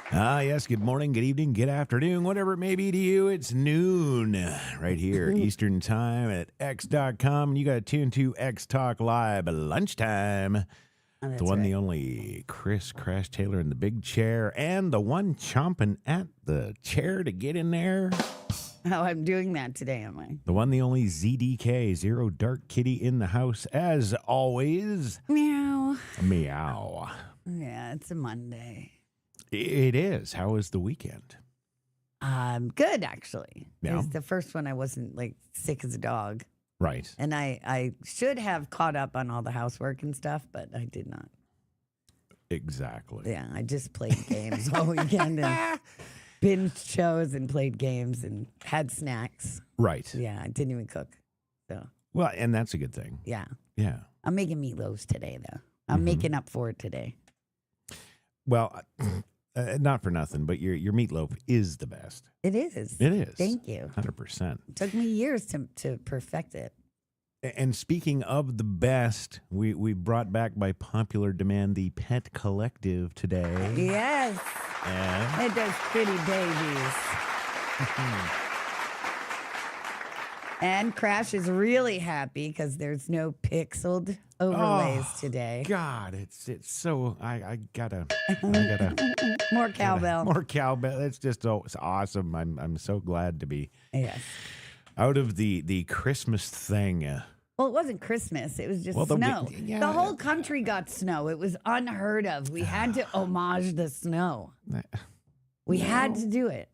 Ah, yes, good morning, good evening, good afternoon, whatever it may be to you. It's noon right here, Eastern Time at X.com. And you got to tune to X Talk Live at lunchtime. Oh, the one, the only Chris Crash Taylor in the big chair and the one chomping at the chair to get in there. Oh, I'm doing that today, am I? The one, the only ZDK, Zero Dark Kitty in the house, as always. Meow. Meow. Yeah, it's a Monday. It is. How was the weekend? Good, actually. Yeah. It was the first one I wasn't, like, sick as a dog. Right. And I should have caught up on all the housework and stuff, but I did not. Exactly. Yeah, I just played games all weekend and binged shows and played games and had snacks. Right. Yeah, I didn't even cook. So, Well, and that's a good thing. yeah. Yeah. I'm making meatloaves today, though. I'm making up for it today. Well, not for nothing, but your meatloaf is the best. It is. It is. Thank you. 100%. It took me years to perfect it. And speaking of the best, we brought back by popular demand the Pet Collective today. Yes. And It does pretty babies. And Crash is really happy because there's no pixeled overlays today. God, it's so I gotta More cowbell. more cowbell. It's just it's awesome. I'm so glad to be Yes. out of the Christmas thing. Well, it wasn't Christmas. It was just snow. The whole country got snow. It was unheard of. We had to homage the snow. We had to do it.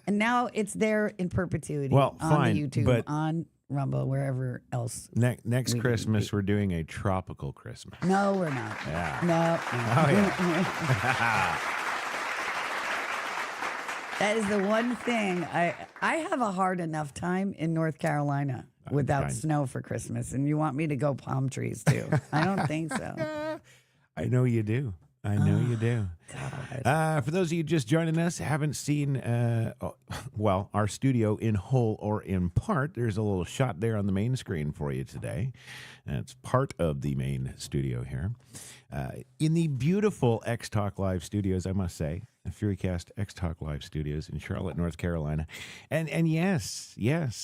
And now it's there in perpetuity Well, on fine, the YouTube, but on Rumble, wherever else. Next Christmas, we're doing a tropical Christmas. No, we're not. Yeah. No. Oh, yeah. That is the one thing. I have a hard enough time in North Carolina without snow for Christmas, and you want me to go palm trees too? I don't think so. I know you do. I know you do. God. For those of you just joining us, haven't seen, our studio in whole or in part, there's a little shot there on the main screen for you today. It's part of the main studio here. In the beautiful XtalkLIVE studios, I must say, the Furycast XtalkLIVE studios in Charlotte, North Carolina. And yes,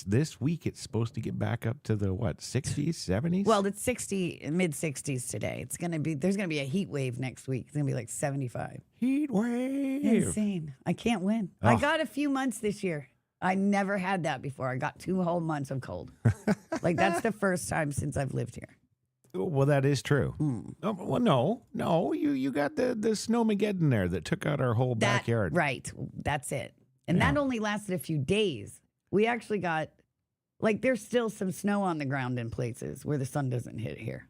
this week it's supposed to get back up to the, 60s, 70s? Well, it's 60, mid-60s today. There's going to be a heat wave next week. It's going to be like 75. Heat wave. Insane. I can't win. Oh. I got a few months this year. I never had that before. I got 2 whole months of cold. Like, that's the first time since I've lived here. Well, that is true. Oh, well, no, you got the snowmageddon there that took out our whole backyard. Right, that's it. And that only lasted a few days. We actually got, there's still some snow on the ground in places where the sun doesn't hit here.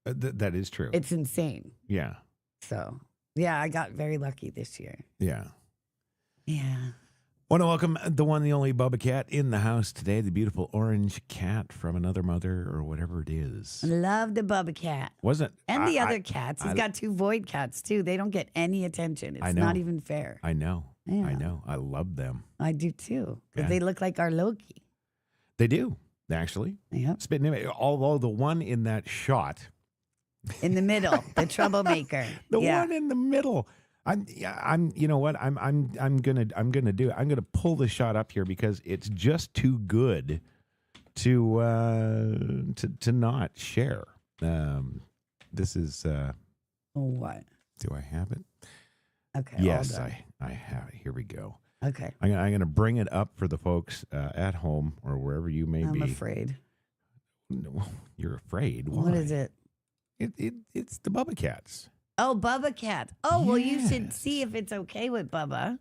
That is true. It's insane. Yeah. So, yeah, I got very lucky this year. Yeah. Yeah. Want to welcome the one, the only Bubba Cat in the house today, the beautiful orange cat from another mother or whatever it is. Love the Bubba Cat. Wasn't And the other cats. He's got 2 void cats, too. They don't get any attention. It's not even fair. I know. Yeah. I know. I love them. I do, too. Because Yeah. they look like our Loki. They do, actually. Yep. Although the one in that shot. In the middle, the troublemaker. The one in the middle. You know what? I'm gonna pull the shot up here because it's just too good to not share. This is What? do I have it? Okay. Yes, I have it. Here we go. Okay. I'm gonna bring it up for the folks at home or wherever you may be. I'm afraid. No, you're afraid. Why? What is it? It's the Bubba Cats. Oh, Bubba Cat. Oh, well, you should Yes. see if it's okay with Bubba.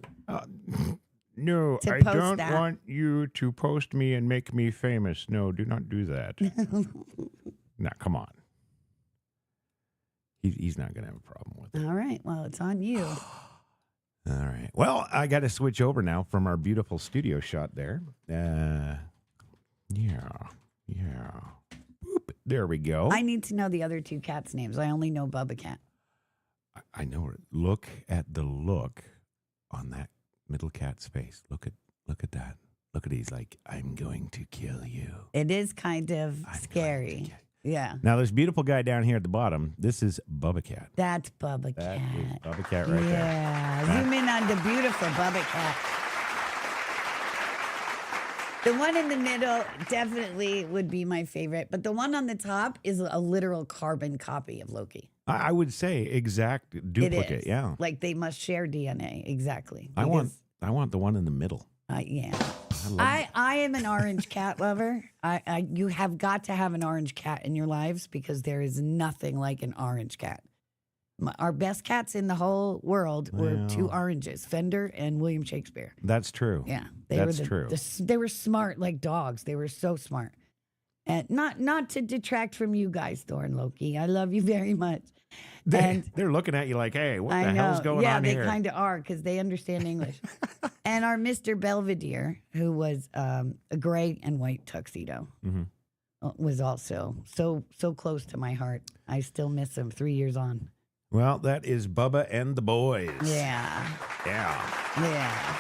No, To I post don't that. want you to post me and make me famous. No, do not do that. No, come on. He's not going to have a problem with it. All right. Well, it's on you. All right. Well, I got to switch over now from our beautiful studio shot there. Yeah. Boop. There we go. I need to know the other 2 cats' names. I only know Bubba Cat. I know it. Look at the look on that middle cat's face. Look at that. Look at he's like, I'm going to kill you. It is kind of scary. Yeah. Now, this beautiful guy down here at the bottom, this is Bubba Cat. That's Bubba That Cat. is Bubba Cat right there. Yeah. Zoom in on the beautiful Bubba Cat. The one in the middle definitely would be my favorite, but the one on the top is a literal carbon copy of Loki. I would say exact duplicate. It is. Yeah. Like they must share DNA. Exactly. I want the one in the middle. Yeah. I I am an orange cat lover. You have got to have an orange cat in your lives because there is nothing like an orange cat. Our best cats in the whole world were 2 oranges, Fender and William Shakespeare. That's true. Yeah, That's true. They were smart like dogs. They were so smart. And not to detract from you guys, Thor and Loki. I love you very much. They're looking at you like, hey, what the hell's going on here? Yeah, they kind of are because they understand English. And our Mr. Belvedere, who was a gray and white tuxedo, was also so close to my heart. I still miss him 3 years on. Well, that is Bubba and the boys. Yeah. Yeah. Yeah.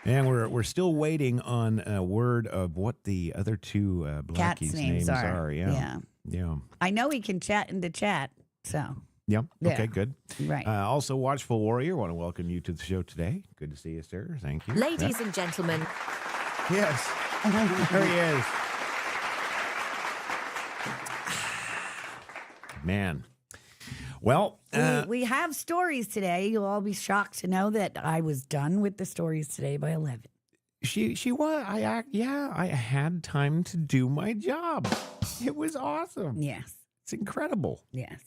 And we're still waiting on a word of what the other 2 blackies' names are. Yeah. I know he can chat in the chat, so. Yeah. Yeah. Okay, good. Right. Also, Watchful Warrior, want to welcome you to the show today. Good to see you, sir. Thank you. Ladies and gentlemen. Yes. There he is. Man. Well, we have stories today. You'll all be shocked to know that I was done with the stories today by 11. she was. I had time to do my job. It was awesome. Yes. It's incredible. Yes.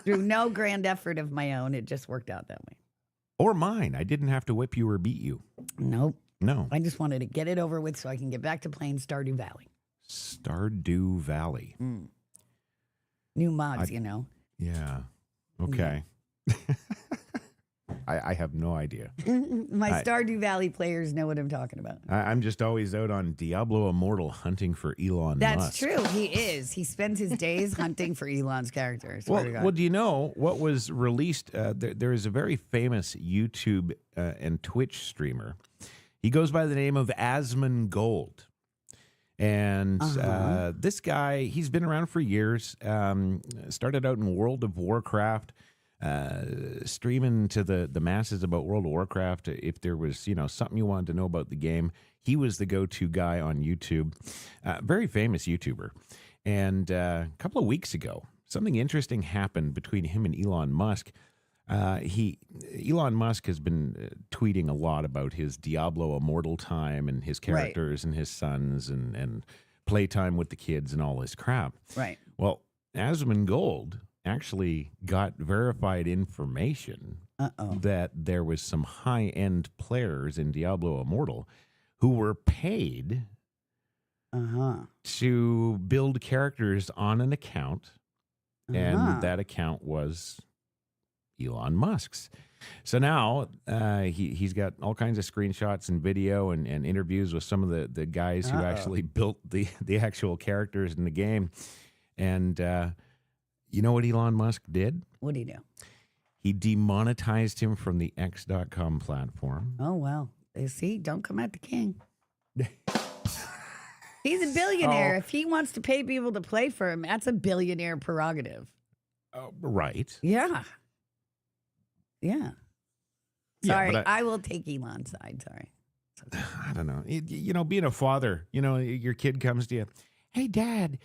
Through no grand effort of my own, it just worked out that way. Or mine. I didn't have to whip you or beat you. Nope. No. I just wanted to get it over with so I can get back to playing Stardew Valley. Stardew Valley. New mods, you know. Yeah. Okay. I have no idea. My Stardew Valley players know what I'm talking about. I'm just always out on Diablo Immortal hunting for Elon Musk. That's true. He is. He spends his days hunting for Elon's characters. Well, do you know what was released? There is a very famous YouTube and Twitch streamer. He goes by the name of Asmongold. And this guy, he's been around for years. Started out in World of Warcraft. Streaming to the masses about World of Warcraft. If there was, something you wanted to know about the game, he was the go-to guy on YouTube. Very famous YouTuber. And a couple of weeks ago, something interesting happened between him and Elon Musk. Elon Musk has been tweeting a lot about his Diablo Immortal time and his characters and his sons and playtime with the kids and all this crap. Right. Well, Asmongold actually got verified information that there was some high-end players in Diablo Immortal who were paid to build characters on an account, and that account was Elon Musk's. So now he's got all kinds of screenshots and video and interviews with some of the guys who actually built the actual characters in the game. And you know what Elon Musk did? What did he do? He demonetized him from the X.com platform. Oh, wow. See, don't come at the king. He's a billionaire. If he wants to pay people to play for him, that's a billionaire prerogative. Right. Yeah. Yeah. Sorry, Yeah, I will take Elon's side. Sorry. Okay. I don't know. Being a father, your kid comes to you, hey, Dad,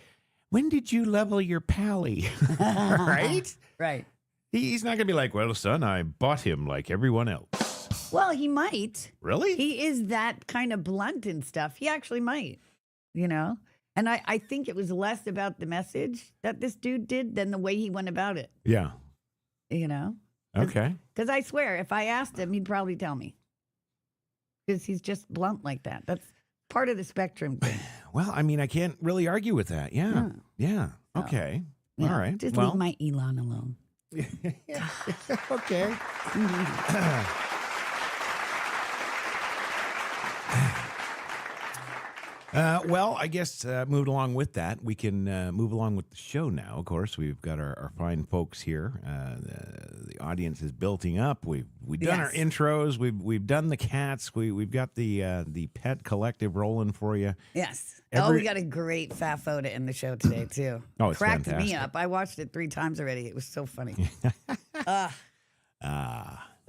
when did you level your pally? Right? Right. He's not going to be like, well, son, I bought him like everyone else. Well, he might. Really? He is that kind of blunt and stuff. He actually might, And I think it was less about the message that this dude did than the way he went about it. Yeah. Okay. Because I swear, if I asked him, he'd probably tell me. Because he's just blunt like that. That's part of the spectrum thing. Well, I mean, I can't really argue with that. Yeah. Yeah. Okay. Yeah. All right. Just leave my Elon alone. Okay. Well, I guess moved along with that, we can move along with the show now. Of course, we've got our fine folks here. The audience is building up. We've done our intros. We've done the cats. We've got the pet collective rolling for you. Yes. We got a great FAFO to end the show today too. Oh, it's cracked fantastic. me up. I watched it 3 times already. It was so funny. So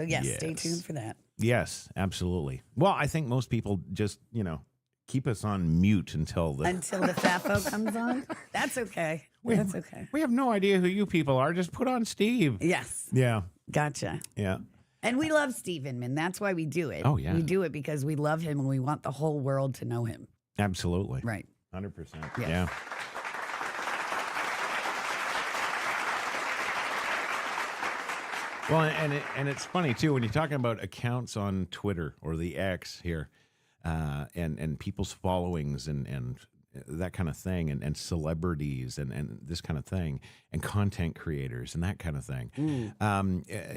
yes, stay tuned for that. Yes, absolutely. Well, I think most people just keep us on mute until the FAFO comes on. That's okay. That's okay. We have no idea who you people are. Just put on Steve. Yes. Yeah. Gotcha. Yeah. And we love Steve Inman. That's why we do it. Oh, yeah. We do it because we love him and we want the whole world to know him. Absolutely. Right. 100%. Yes. Yeah. Well, and it's funny too when you're talking about accounts on Twitter or the X here, and people's followings and that kind of thing, and celebrities and this kind of thing, and content creators and that kind of thing.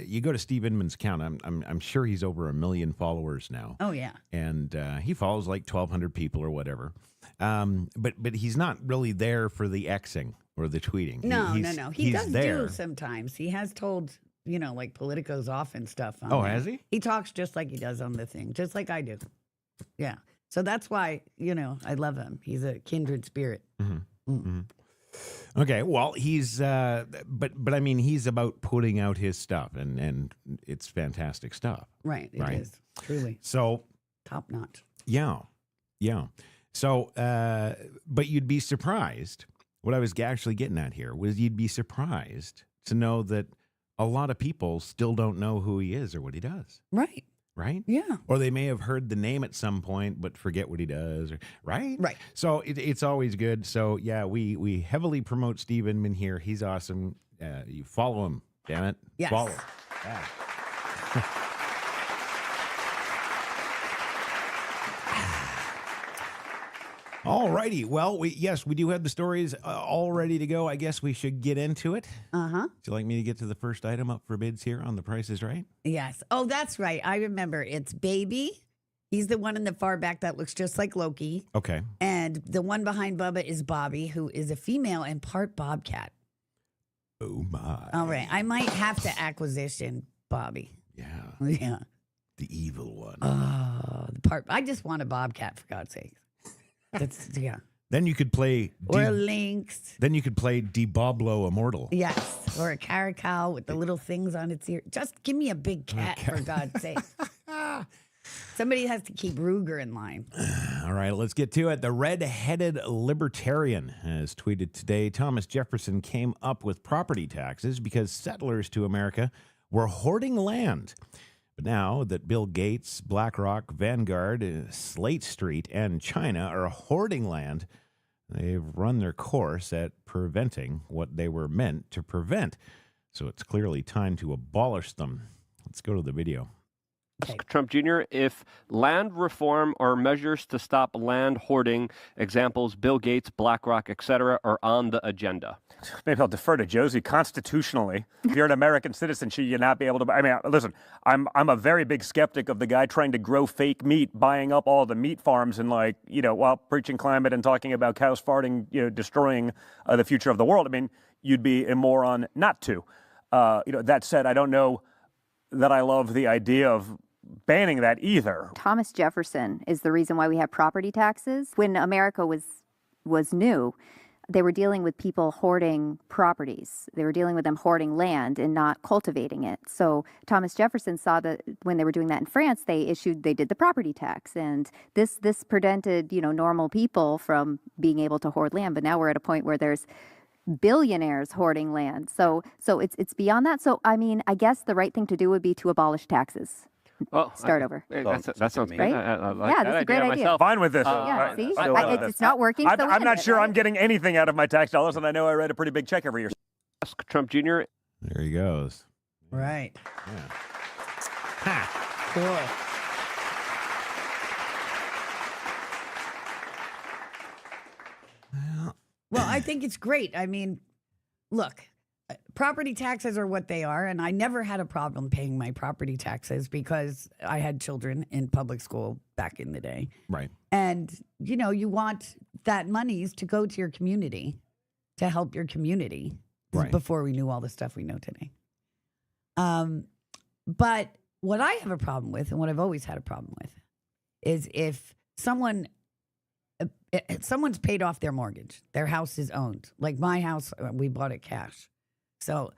You go to Steve Inman's account. I'm sure he's over 1 million followers now. Oh yeah, and he follows like 1,200 people or whatever. But he's not really there for the Xing or the tweeting. No. He does there. do sometimes. He has told. Like Politico's off and stuff. Has he? He talks just like he does on the thing, just like I do. Yeah. So that's why, I love him. He's a kindred spirit. Mm-hmm. Mm-hmm. Okay. Well, he's, but I mean, he's about putting out his stuff and it's fantastic stuff. Right. It is. Truly. So. Top notch. Yeah. Yeah. So, but you'd be surprised. What I was actually getting at here was you'd be surprised to know that a lot of people still don't know who he is or what he does. Right. Right? Yeah. Or they may have heard the name at some point, but forget what he does. Right? Right. So it's always good. So, yeah, we heavily promote Steve Inman here. He's awesome. You follow him, damn it. Yes. Follow. Yeah. All righty. Well, we do have the stories all ready to go. I guess we should get into it. Uh-huh. Would you like me to get to the first item up for bids here on The Price is Right? Yes. Oh, that's right. I remember. It's Baby. He's the one in the far back that looks just like Loki. Okay. And the one behind Bubba is Bobby, who is a female and part bobcat. Oh, my. All right. I might have to acquisition Bobby. Yeah. Yeah. The evil one. Oh, I just want a bobcat, for God's sake. That's, yeah. Then you could play... Or lynx. Then you could play Diablo Immortal. Yes. Or a caracal with the little things on its ear. Just give me a big cat, for God's sake. Somebody has to keep Ruger in line. All right, let's get to it. The red-headed libertarian has tweeted today, Thomas Jefferson came up with property taxes because settlers to America were hoarding land. But now that Bill Gates, BlackRock, Vanguard, Slate Street, and China are hoarding land, they've run their course at preventing what they were meant to prevent. So it's clearly time to abolish them. Let's go to the video. Okay. Trump Jr., if land reform or measures to stop land hoarding, examples Bill Gates, BlackRock, etc., are on the agenda. Maybe I'll defer to Josie. Constitutionally, if you're an American citizen, should you not be able to? I mean, listen, I'm a very big skeptic of the guy trying to grow fake meat, buying up all the meat farms, and while preaching climate and talking about cows farting, destroying the future of the world. I mean, you'd be a moron not to. That said, I don't know that I love the idea of banning that either. Thomas Jefferson is the reason why we have property taxes. When America was new, they were dealing with people hoarding properties. They were dealing with them hoarding land and not cultivating it. So Thomas Jefferson saw that when they were doing that in France, they did the property tax, and this prevented normal people from being able to hoard land. But now we're at a point where there's billionaires hoarding land. So it's beyond that. So I mean, I guess the right thing to do would be to abolish taxes. Well, Start over. That sounds right. Yeah, that's a great idea. Myself. Fine with this. Yeah, see, it's not working. I'm not sure I'm getting anything out of my tax dollars, and I know I write a pretty big check every year. Trump Jr. There he goes. Right. Yeah. Ha. Cool. Well, I think it's great. I mean, look, property taxes are what they are, and I never had a problem paying my property taxes because I had children in public school back in the day. Right. And, you want that monies to go to your community, to help your community. Right. Before we knew all the stuff we know today. But what I have a problem with, and what I've always had a problem with, is if someone's paid off their mortgage, their house is owned. Like my house, we bought it cash. So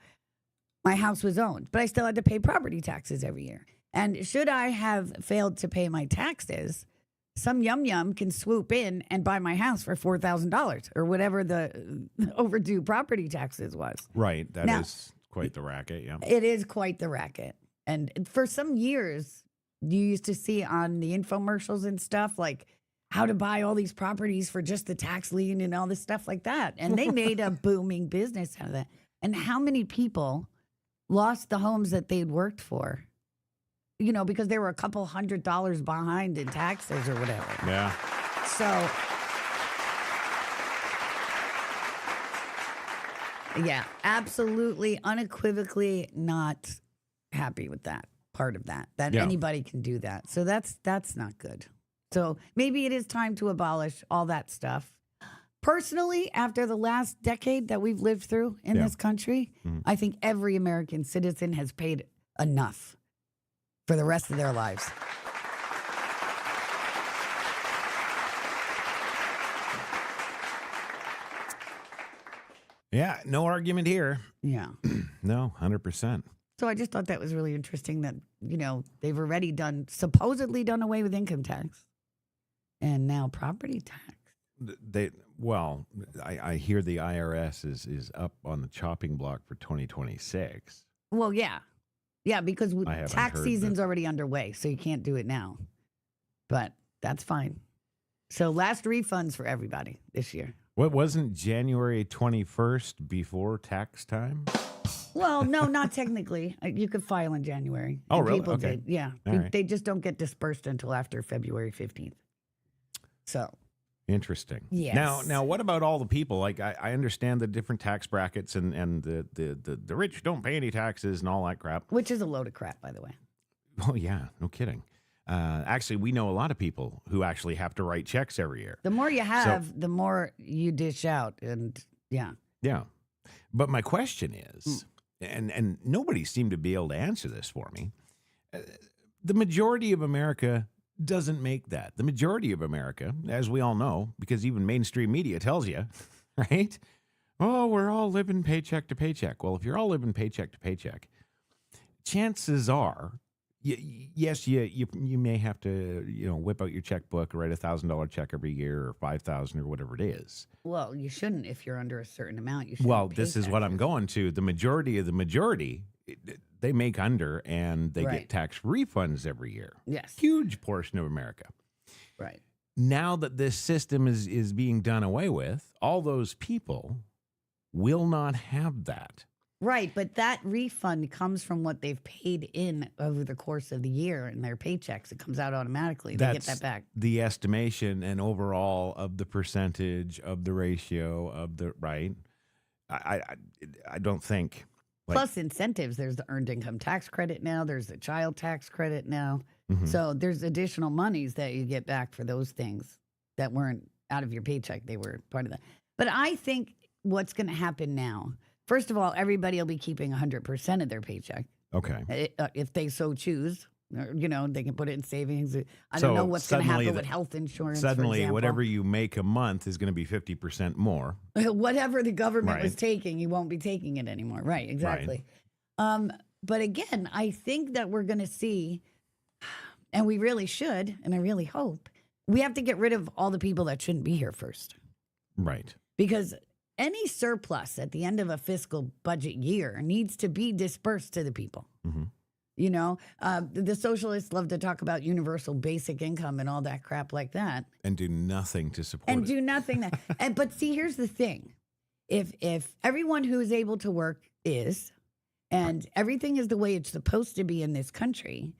my house was owned, but I still had to pay property taxes every year. And should I have failed to pay my taxes, some yum can swoop in and buy my house for $4,000 or whatever the overdue property taxes was. Right. That is quite the racket. Yeah. It is quite the racket. And for some years, you used to see on the infomercials and stuff, like how to buy all these properties for just the tax lien and all this stuff like that. And they made a booming business out of that. And how many people lost the homes that they'd worked for, because they were a couple $100 behind in taxes or whatever. Yeah. So, yeah, absolutely, unequivocally not happy with that part of that anybody can do that. So that's not good. So maybe it is time to abolish all that stuff. Personally, after the last decade that we've lived through in this country, I think every American citizen has paid enough for the rest of their lives. Yeah, no argument here. Yeah. No, 100%. So I just thought that was really interesting that, they've already supposedly done away with income tax and now property tax. I hear the IRS is up on the chopping block for 2026. Well, yeah. Yeah, because tax season's that. already underway, so you can't do it now. But that's fine. So last refunds for everybody this year. What, wasn't January 21st before tax time? Well, no, not technically. You could file in January. Oh, and really? People Okay. did. Yeah. All right. They just don't get dispersed until after February 15th. So Interesting. Yes. Now, what about all the people? Like, I understand the different tax brackets and the rich don't pay any taxes and all that crap. Which is a load of crap, by the way. Oh, yeah. No kidding. Actually, we know a lot of people who actually have to write checks every year. The more you have, the more you dish out. And yeah. Yeah. But my question is, and nobody seemed to be able to answer this for me, the majority of America doesn't make that. The majority of America, as we all know, because even mainstream media tells you, right? Oh, we're all living paycheck to paycheck. Well, if you're all living paycheck to paycheck, chances are, yes, you may have to, whip out your checkbook, write $1,000 check every year or $5,000 or whatever it is. Well, you shouldn't if you're under a certain amount. You should. Well, this is what I'm going to. The majority of the majority, they make under and they get tax refunds every year. Yes. Huge portion of America. Right. Now that this system is being done away with, all those people will not have that. Right, but that refund comes from what they've paid in over the course of the year in their paychecks. It comes out automatically. They get that back. The estimation and overall of the percentage of the ratio of the I don't think. Plus incentives. There's the earned income tax credit now. There's the child tax credit now. Mm-hmm. So there's additional monies that you get back for those things that weren't out of your paycheck. They were part of that. But I think what's going to happen now, first of all, everybody will be keeping 100% of their paycheck. Okay. If they so choose. They can put it in savings. I don't know what's going to happen with health insurance. Suddenly, whatever you make a month is going to be 50% more. Whatever the government was taking, you won't be taking it anymore. Right, exactly. Right. But again, I think that we're going to see, and we really should, and I really hope, we have to get rid of all the people that shouldn't be here first. Right. Because any surplus at the end of a fiscal budget year needs to be dispersed to the people. Mm-hmm. The socialists love to talk about universal basic income and all that crap like that. And do nothing to support it. And do nothing. But see, here's the thing. If everyone who is able to work is, and everything is the way it's supposed to be in this country,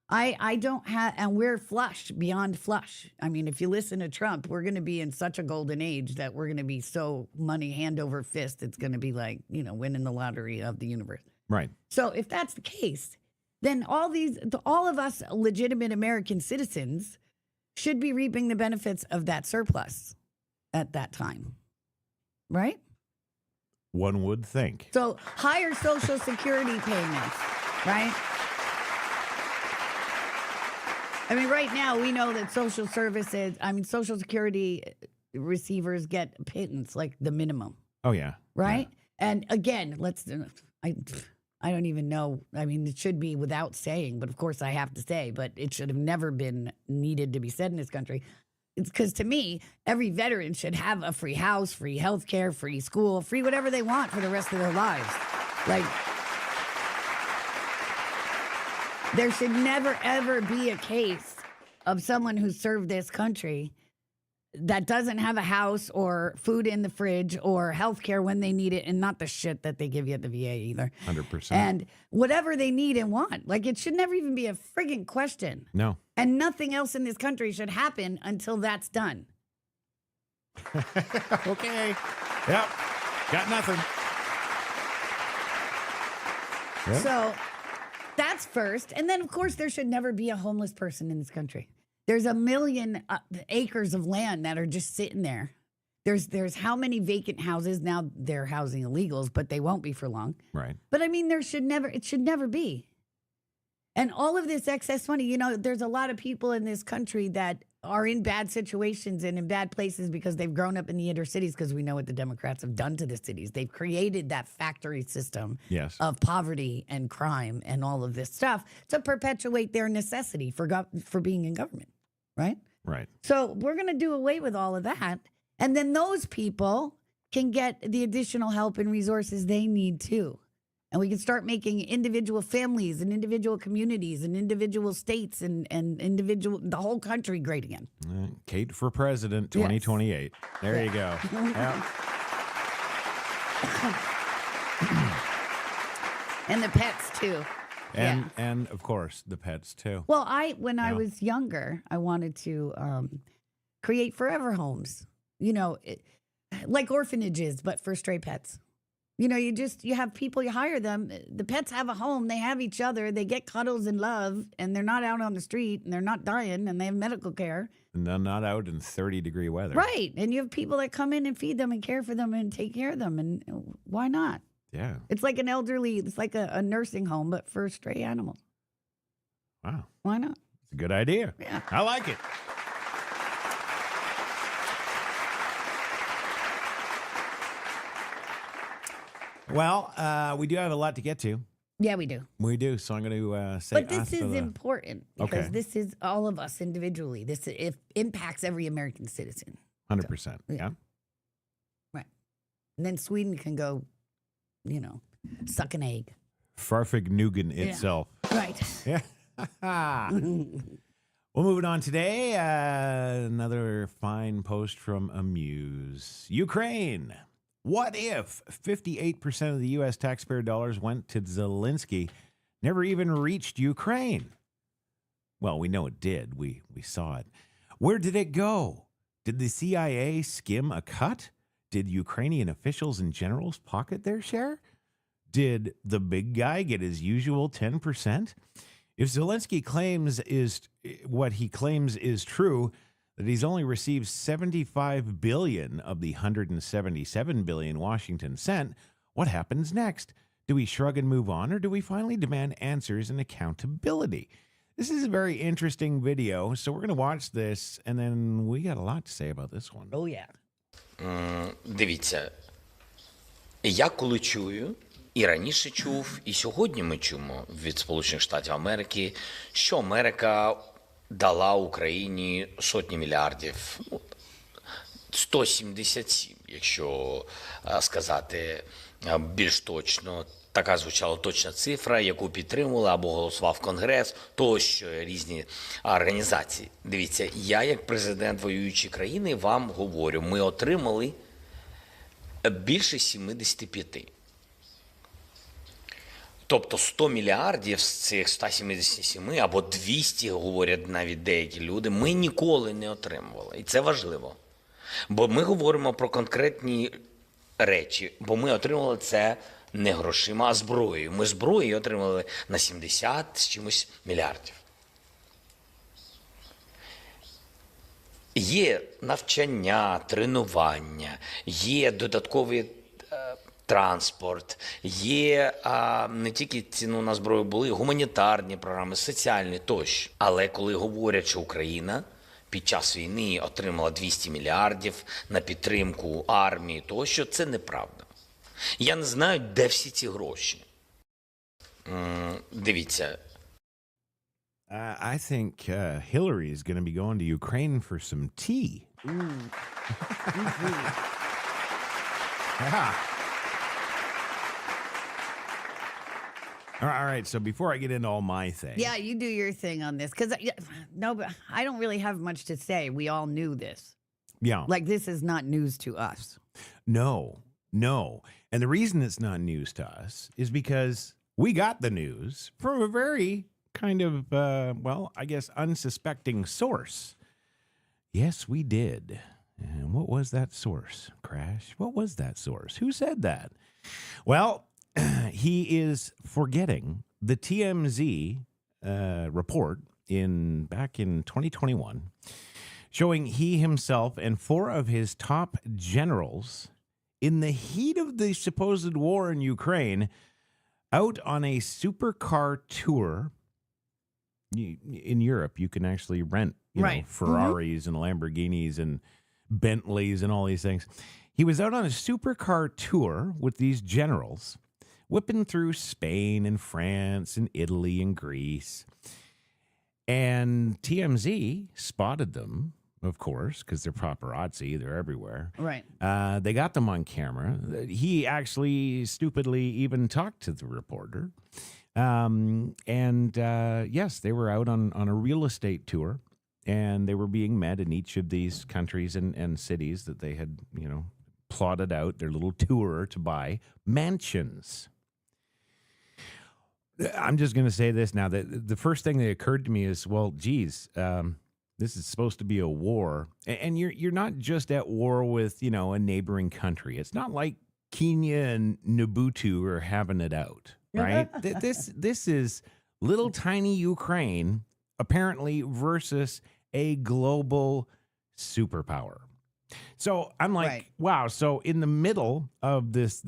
I don't have, and we're flush, beyond flush. I mean, if you listen to Trump, we're going to be in such a golden age that we're going to be so money hand over fist. It's going to be like, winning the lottery of the universe. Right. So if that's the case, then all of us legitimate American citizens should be reaping the benefits of that surplus at that time. Right? One would think. So higher Social Security payments, right? I mean, right now we know that Social Security receivers get pittance, like the minimum. Oh, yeah. Right? Yeah. And again, I don't even know. I mean, it should be without saying, but of course I have to say, but it should have never been needed to be said in this country. It's because to me, every veteran should have a free house, free health care, free school, free whatever they want for the rest of their lives. Like, there should never, ever be a case of someone who served this country that doesn't have a house or food in the fridge or health care when they need it, and not the shit that they give you at the VA either. 100%. And whatever they need and want. Like, it should never even be a friggin' question. No. And nothing else in this country should happen until that's done. Okay. Yep. Got nothing. Yep. So that's first. And then, of course, there should never be a homeless person in this country. There's 1 million acres of land that are just sitting there. There's how many vacant houses now? They're housing illegals, but they won't be for long. Right. But I mean, it should never be. And all of this excess money, there's a lot of people in this country that are in bad situations and in bad places because they've grown up in the inner cities, because we know what the Democrats have done to the cities. They've created that factory system of poverty and crime and all of this stuff to perpetuate their necessity for being in government. Right? Right. So we're going to do away with all of that. And then those people can get the additional help and resources they need too. And we can start making individual families and individual communities and individual states and the whole country great again. Kate for president 2028. Yes. There you go. Yep. And the pets too. And of course the pets too. Well, when I was younger, I wanted to create forever homes, like orphanages, but for stray pets. You have people, you hire them. The pets have a home. They have each other. They get cuddles and love, and they're not out on the street, and they're not dying, and they have medical care. And they're not out in 30-degree weather. Right. And you have people that come in and feed them and care for them and take care of them. And why not? Yeah. It's like it's like a nursing home, but for stray animals. Wow. Why not? It's a good idea. Yeah. I like it. Well, we do have a lot to get to. Yeah, we do. We do. So I'm going to say. But this is important because this is all of us individually. It impacts every American citizen. 100%. So, yeah. Right. And then Sweden can go, suck an egg. Farfignugan itself. Right. Yeah. Well, moving on today. Another fine post from Amuse. Ukraine. What if 58% of the U.S. taxpayer dollars went to Zelensky, never even reached Ukraine? Well, we know it did. We saw it. Where did it go? Did the CIA skim a cut? Did Ukrainian officials and generals pocket their share? Did the big guy get his usual 10%? If Zelensky what he claims is true, that he's only received $75 billion of the $177 billion Washington sent, what happens next? Do we shrug and move on, or do we finally demand answers and accountability? This is a very interesting video, so we're going to watch this, and then we got a lot to say about this one. Oh, yeah. Дивіться, я коли чую, і раніше чув, і сьогодні ми чуємо від Сполучених Штатів Америки, що Америка дала Україні сотні мільярдів, 177, якщо сказати більш точно. Така звучала точна цифра, яку підтримували або голосував Конгрес, тощо різні організації. Дивіться, я як президент воюючої країни вам говорю, ми отримали більше 75. Тобто 100 мільярдів з цих 177, або 200, говорять навіть деякі люди, ми ніколи не отримували. І це важливо. Бо ми говоримо про конкретні речі, бо ми отримали це не грошима, а зброєю. Ми зброєю отримали на 70 з чимось мільярдів. Є навчання, тренування, є додаткові транспорт, є не тільки ціну на зброю, були гуманітарні програми, соціальні тощо. Але коли говорять, що Україна під час війни отримала 200 мільярдів на підтримку армії тощо, це неправда. Я не знаю, де всі ці гроші. Дивіться. I think Hillary is going to be going to Ukraine for some tea. Yeah. All right, so before I get into all my things. Yeah, you do your thing on this. Because, but I don't really have much to say. We all knew this. Yeah. Like, this is not news to us. No. And the reason it's not news to us is because we got the news from a very kind of, I guess, unsuspecting source. Yes, we did. And what was that source, Crash? What was that source? Who said that? Well, he is forgetting the TMZ report back in 2021, showing he himself and 4 of his top generals in the heat of the supposed war in Ukraine out on a supercar tour. In Europe, you can actually rent Ferraris and Lamborghinis and Bentleys and all these things. He was out on a supercar tour with these generals, whipping through Spain and France and Italy and Greece. And TMZ spotted them, of course, because they're paparazzi. They're everywhere. Right. They got them on camera. He actually stupidly even talked to the reporter. Yes, they were out on a real estate tour, and they were being met in each of these countries and cities that they had, plotted out their little tour to buy mansions. I'm just going to say this now. That the first thing that occurred to me is, well, geez, This is supposed to be a war, and you're not just at war with, you know, a neighboring country. It's not like Kenya and Nabutu are having it out, right? This is little tiny Ukraine apparently versus a global superpower. So I'm like, wow. So in the middle of this,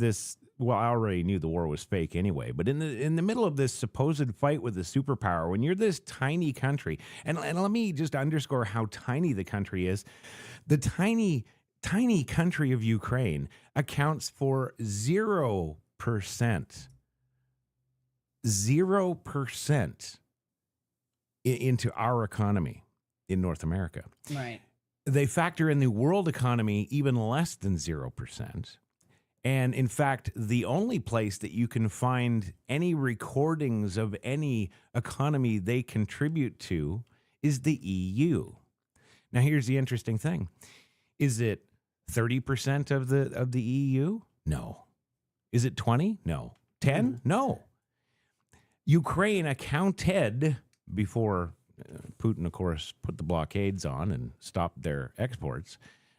well, I already knew the war was fake anyway, but in the middle of this supposed fight with a superpower, when you're this tiny country, and let me just underscore how tiny the country is. The tiny country of Ukraine accounts for 0%. 0% into our economy in North America. Right. They factor in the world economy even less than 0%. And in fact, the only place that you can find any recordings of any economy they contribute to is the EU. Now, here's the interesting thing. Is it 30% of the EU? No. Is it 20? No. 10? No. Ukraine accounted before Putin, of course, put the blockades on and stopped their exports.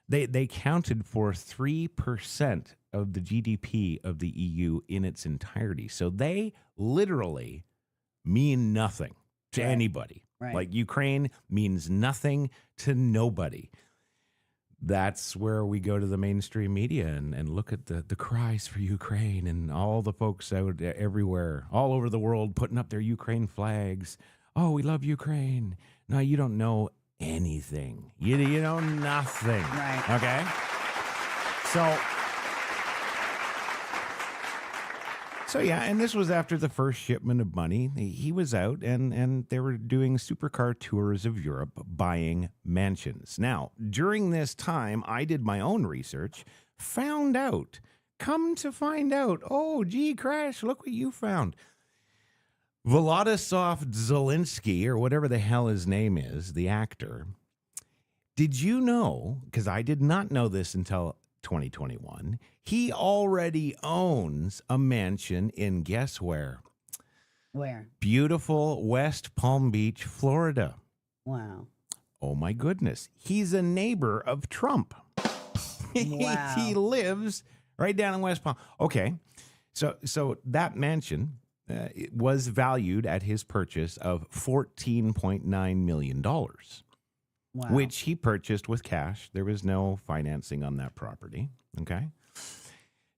They counted for 3% of the GDP of the EU in its entirety. So they literally mean nothing to anybody. Right. Like Ukraine means nothing to nobody. That's where we go to the mainstream media and look at the cries for Ukraine and all the folks out everywhere, all over the world, putting up their Ukraine flags. Oh, we love Ukraine. No, you don't know anything. You know nothing. Right. Okay? So yeah, and this was after the first shipment of money. He was out and they were doing supercar tours of Europe buying mansions. Now, during this time, I did my own research, come to find out, oh, gee, Crash, look what you found. Volodymyr Zelensky, or whatever the hell his name is, the actor. Did you know, because I did not know this until 2021, he already owns a mansion in, guess where? Where? Beautiful West Palm Beach, Florida. Wow. Oh my goodness. He's a neighbor of Trump. Wow. He lives right down in West Palm. Okay. So that mansion it was valued at his purchase of $14.9 million. Wow. Which he purchased with cash. There was no financing on that property. Okay.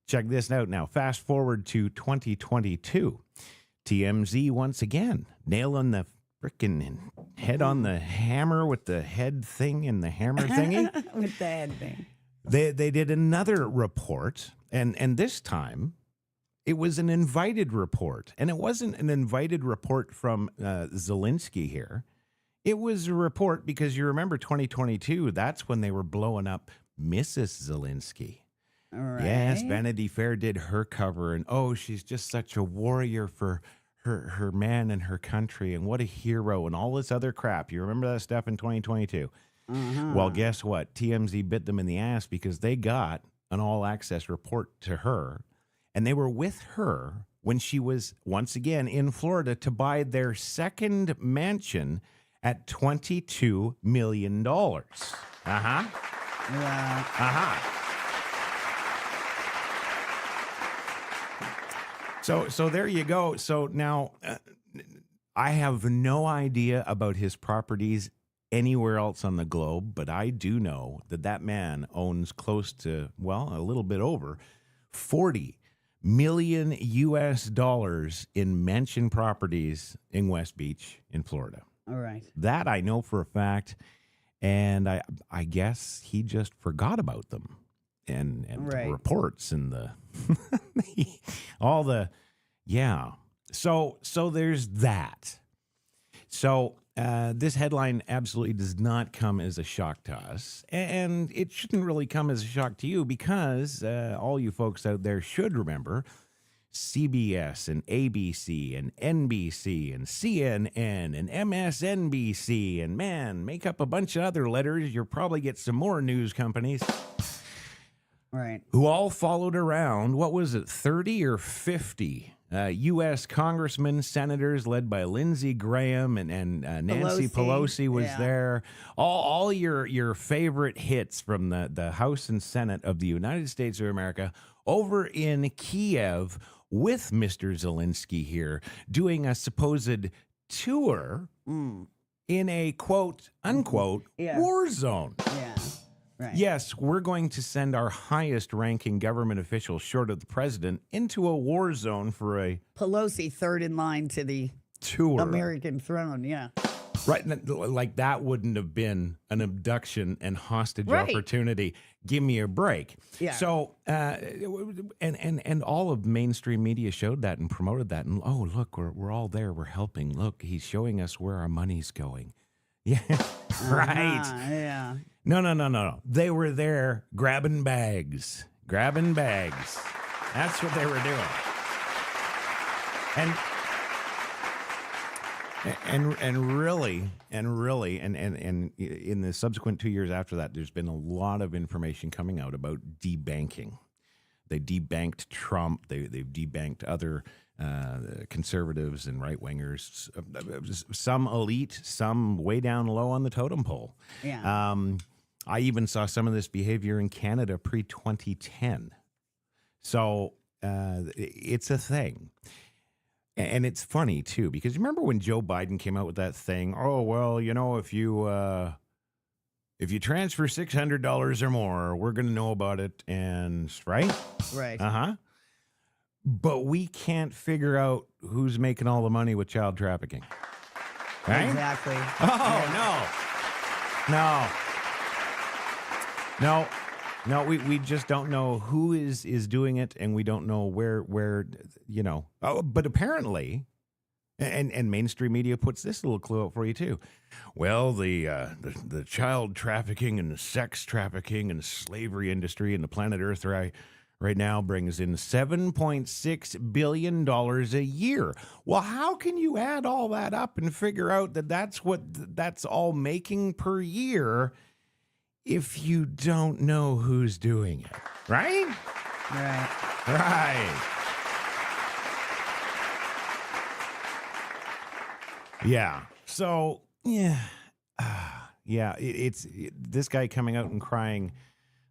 Check this out now. Fast forward to 2022. TMZ once again nailing the frickin' head on the hammer with the head thing and the hammer thingy. With the head thing. They did another report, and this time it was an invited report. And it wasn't an invited report from Zelensky here. It was a report because you remember 2022, that's when they were blowing up Mrs. Zelensky. Right. Yes, Vanity Fair did her cover, and oh, she's just such a warrior for her man and her country, and what a hero, and all this other crap. You remember that stuff in 2022? Well, guess what? TMZ bit them in the ass because they got an all-access report to her, and they were with her when she was once again in Florida to buy their second mansion at $22 million. Wow. So there you go. So now I have no idea about his properties anywhere else on the globe, but I do know that man owns close to, well, a little bit over $40 million in mansion properties in West Beach in Florida. All right. That I know for a fact, and I guess he just forgot about them and right. the reports and the all the So there's that. So this headline absolutely does not come as a shock to us, and it shouldn't really come as a shock to you because all you folks out there should remember CBS and ABC and NBC and CNN and MSNBC and man, make up a bunch of other letters. You'll probably get some more news companies. Right. Who all followed around, what was it, 30 or 50 U.S. congressmen, senators led by Lindsey Graham and Nancy Pelosi was there. All your favorite hits from the House and Senate of the United States of America over in Kiev with Mr. Zelensky here doing a supposed tour in a quote unquote war zone. Yeah. Right. Yes, we're going to send our highest-ranking government official, short of the president, into a war zone for a Pelosi, third in line to the tour, American throne. Yeah, right. Like that wouldn't have been an abduction and hostage opportunity. Give me a break. Yeah. So, and all of mainstream media showed that and promoted that. And oh, look, we're all there. We're helping. Look, he's showing us where our money's going. Yeah, right. Yeah. No. They were there grabbing bags. That's what they were doing. And really, in the subsequent 2 years after that, there's been a lot of information coming out about debanking. They debanked Trump. They've debanked other conservatives and right-wingers, some elite, some way down low on the totem pole. Yeah. I even saw some of this behavior in Canada pre-2010. So it's a thing. And it's funny, too, because remember when Joe Biden came out with that thing, oh, well, you know, if you transfer $600 or more, we're going to know about it, and right? Right. Uh-huh. But we can't figure out who's making all the money with child trafficking. Right? Exactly. Oh, yeah. No, we just don't know who is doing it, and we don't know where you know. Oh, but apparently, and mainstream media puts this little clue out for you too. Well, the child trafficking and the sex trafficking and slavery industry and the planet Earth right now brings in $7.6 billion a year. Well, how can you add all that up and figure out that that's all making per year if you don't know who's doing it? Right? Right. Yeah. So, yeah. It's this guy coming out and crying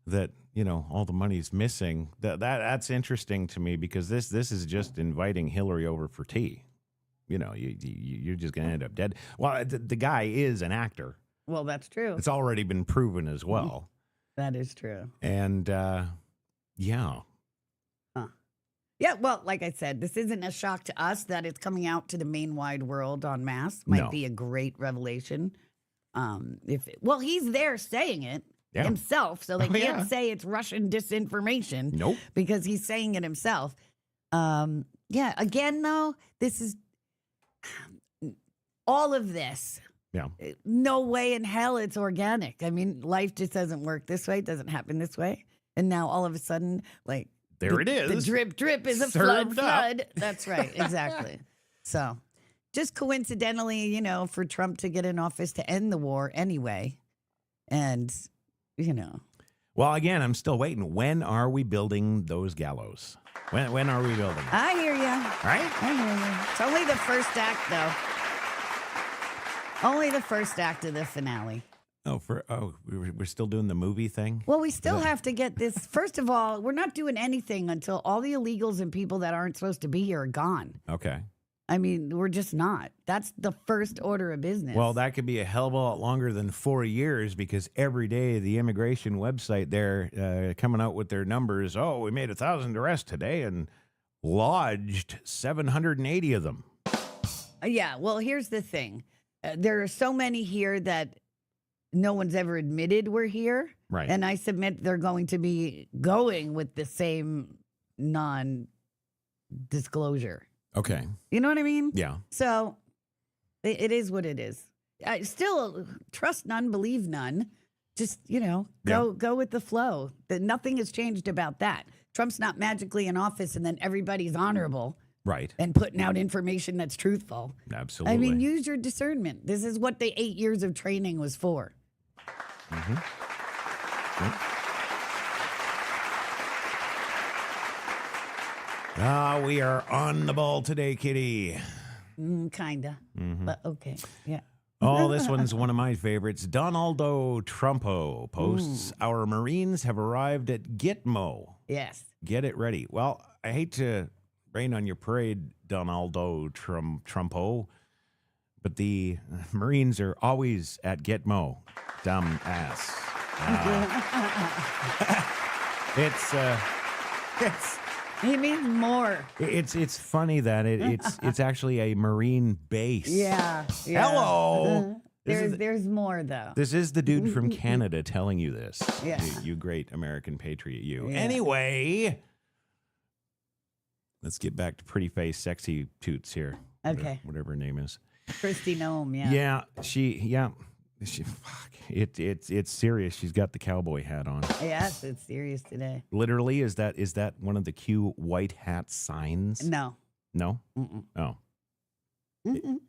that, you know, all the money's missing. That's interesting to me because this is just inviting Hillary over for tea. You know, you're just going to end up dead. Well, the guy is an actor. Well, that's true. It's already been proven as well. That is true. And yeah. Yeah, well, like I said, this isn't a shock to us that it's coming out to the main wide world en masse. Might be a great revelation. He's there saying it himself, so they can't say it's Russian disinformation. Nope. Because he's saying it himself. Again, though, this is all of this. Yeah. No way in hell it's organic. I mean, life just doesn't work this way. It doesn't happen this way. And now all of a sudden, like, there it is. The drip is a flood. That's right. Exactly. So just coincidentally, you know, for Trump to get in office to end the war anyway. And, you know. Well, again, I'm still waiting. When are we building those gallows? When are we building? I hear you. Right? I hear you. It's only the first act, though. Only the first act of the finale. We're still doing the movie thing? Well, we still have to get this. First of all, we're not doing anything until all the illegals and people that aren't supposed to be here are gone. Okay. I mean, we're just not. That's the first order of business. Well, that could be a hell of a lot longer than 4 years because every day the immigration website there coming out with their numbers. Oh, we made 1,000 arrests today and lodged 780 of them. Yeah. Well, here's the thing. There are so many here that no one's ever admitted we're here. Right. And I submit they're going to be going with the same non-disclosure. Okay. You know what I mean? Yeah. So it is what it is. I still trust none, believe none. Just, you know, go with the flow. Nothing has changed about that. Trump's not magically in office and then everybody's honorable. Right. And putting out information that's truthful. Absolutely. I mean, use your discernment. This is what the 8 years of training was for. Mm-hmm. Yep. We are on the ball today, Kitty. Kinda, but okay, yeah. Oh, this one's one of my favorites. Donaldo Trumpo posts, our Marines have arrived at GITMO. Yes. Get it ready. Well, I hate to rain on your parade, Donaldo Trumpo, but the Marines are always at GITMO. Dumb ass. He means more. It's funny that it's actually a Marine base. Yeah. Hello. There's more though. This is the dude from Canada telling you this. Yeah. You great American patriot, you. Yeah. Anyway, let's get back to pretty face, sexy toots here. Okay. Whatever her name is. Christy Nome, yeah. Yeah. Fuck. It's serious. She's got the cowboy hat on. Yes, it's serious today. Literally, is that one of the cute white hat signs? No. No? Mm-mm. Oh. Mm-mm.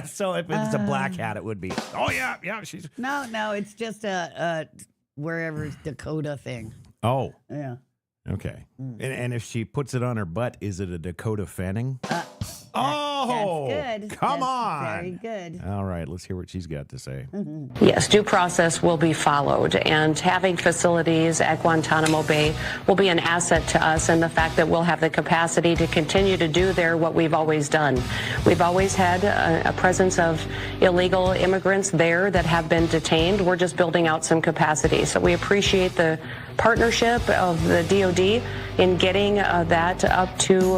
So if it's a black hat, it would be. Oh yeah, she's. No, it's just a wherever Dakota thing. Oh. Yeah. Okay. And if she puts it on her butt, is it a Dakota fanning? That's good. Come on. Very good. All right, let's hear what she's got to say. Yes, due process will be followed, and having facilities at Guantanamo Bay will be an asset to us, and the fact that we'll have the capacity to continue to do there what we've always done. We've always had a presence of illegal immigrants there that have been detained. We're just building out some capacity. So we appreciate the partnership of the DOD in getting that up to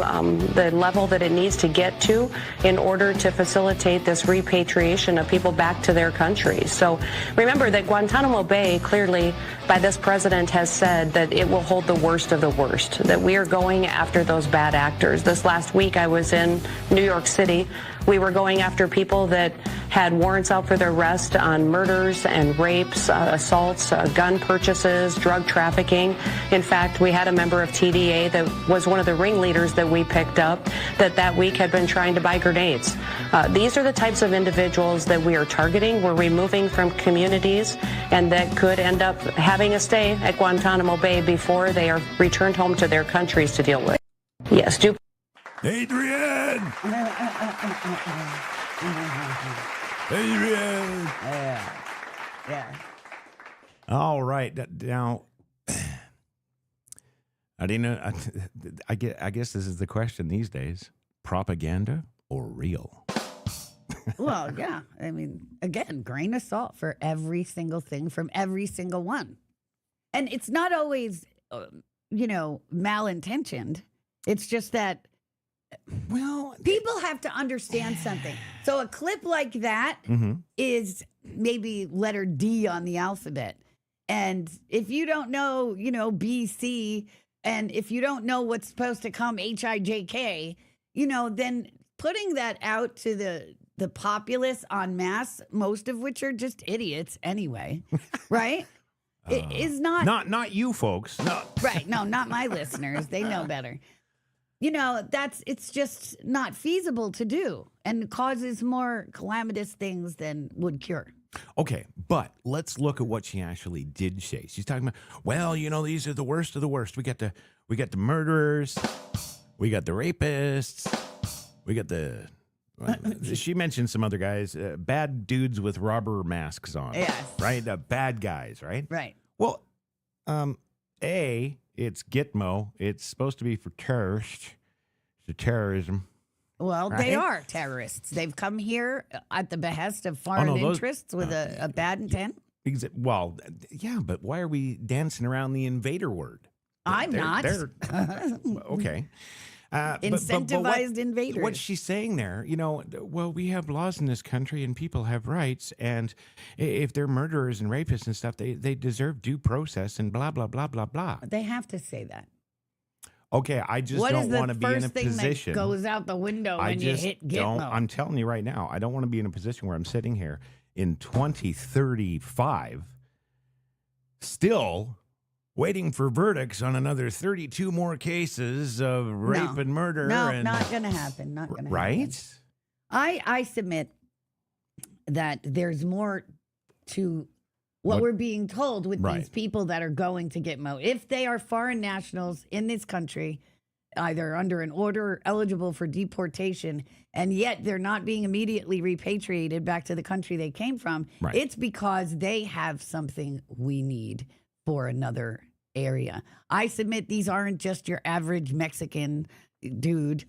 the level that it needs to get to in order to facilitate this repatriation of people back to their countries. So remember that Guantanamo Bay clearly by this president has said that it will hold the worst of the worst, that we are going after those bad actors. This last week I was in New York City. We were going after people that had warrants out for their arrest on murders and rapes, assaults, gun purchases, drug trafficking. In fact, we had a member of TDA that was one of the ringleaders that we picked up that week had been trying to buy grenades. These are the types of individuals that we are targeting. We're removing from communities and that could end up having a stay at Guantanamo Bay before they are returned home to their countries to deal with. Yes, do. Adrian! Adrian! Yeah. All right. Now, I didn't know. I guess this is the question these days. Propaganda or real? Well, yeah. I mean, again, grain of salt for every single thing from every single one. And it's not always, malintentioned. It's just that, well, people have to understand something. So a clip like that is maybe letter D on the alphabet. And if you don't know, BC, and if you don't know what's supposed to come HIJK, then putting that out to the populace en masse, most of which are just idiots anyway, right? It is not you folks. No. Right. No, not my listeners. They know better. It's just not feasible to do and causes more calamitous things than would cure. Okay, but let's look at what she actually did say. She's talking about, well, these are the worst of the worst. We got the murderers, we got the rapists, we got the. She mentioned some other guys, bad dudes with rubber masks on. Yes. Right? The bad guys, right? Right. Well, it's GITMO. It's supposed to be for terrorists. It's terrorism. Well, right? They are terrorists. They've come here at the behest of foreign interests with a bad intent. Well, yeah, but why are we dancing around the invader word? I'm not. Okay. Incentivized invaders. What she's saying there, well, we have laws in this country and people have rights, and if they're murderers and rapists and stuff, they deserve due process and blah, blah, blah, blah, blah. They have to say that. Okay, I just don't want to be in a position. What is the first thing that goes out the window when you hit GITMO? I'm telling you right now, I don't want to be in a position where I'm sitting here in 2035 still waiting for verdicts on another 32 more cases of rape and murder. No, not going to happen. Not going to happen. Right? I submit that there's more to what we're being told with these people that are going to GITMO. If they are foreign nationals in this country, either under an order or eligible for deportation, and yet they're not being immediately repatriated back to the country they came from, it's because they have something we need for another area. I submit these aren't just your average Mexican dude,